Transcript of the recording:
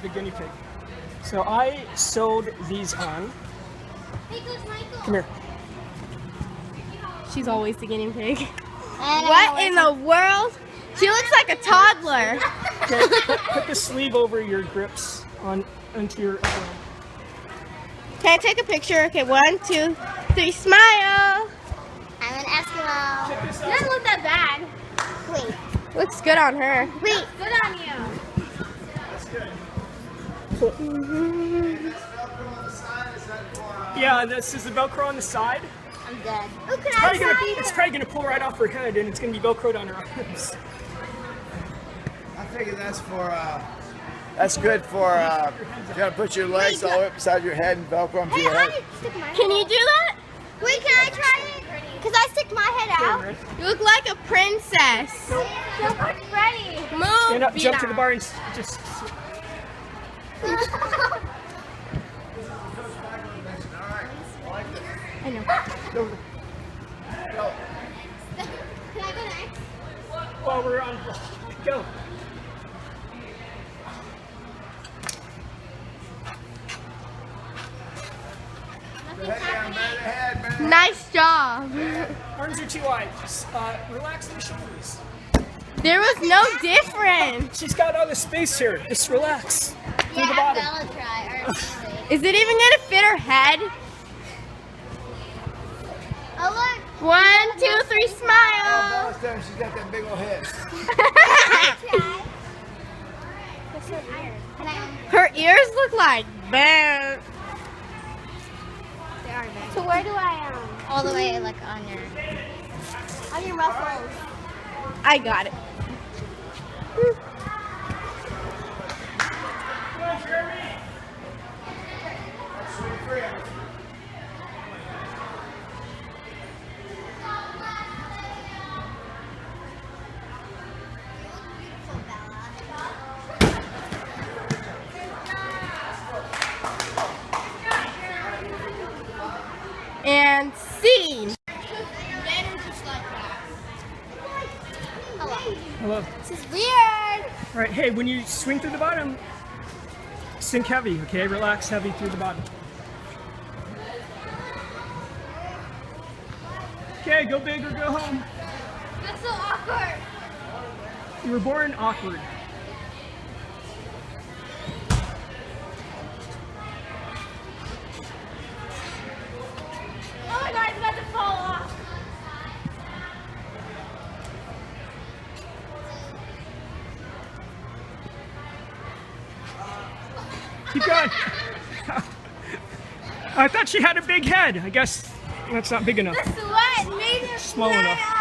the guinea pig. So I sewed these on. Come here. She's always the guinea pig. What in the world? She looks like a toddler. Okay, put the sleeve over your grips onto your arm. Okay, take a picture. Okay, 1, 2, 3, smile. I'm an Eskimo. Check this It doesn't out. look that bad. Wait. Looks good on her. Wait. Good on you. That's good. Yeah, this is the Velcro on the side. I'm dead. Oh, can I try It's probably gonna pull right off her head, and it's gonna be Velcroed on her arms. I figure that's good for, you gotta put your legs all the way up beside your head and Velcro them to Hey, your head. I stick my Can you do that? Wait, can I try it? Because I stick my head out. You look like a princess. So much ready. Move. Stand up, jump to the Bila. bar, and just. I know. Go. Can I go next? While we're on, go. Nothing's happening. Nice job. Arms are too wide. Just relax the shoulders. There was no difference. She's got all the space here. Just relax. Through the Yeah, bottom. Bella try. Or Is it even gonna fit her head? oh, look. 1, 2, 3, smile. Bella's time she's got that big old head. They're so tired. Can I? Her ears look like bear. They are big. So where do I all the way like on your ruffles? I got it. Come on, Jeremy. And scene. Hello. This is weird. All right. Hey, when you swing through the bottom, sink heavy. Okay, relax heavy through the bottom. Okay, go big or go home. That's so awkward. You were born awkward. Oh my god, it's about to fall off. Keep going. I thought she had a big head. I guess that's not big enough. The sweat made it Small enough.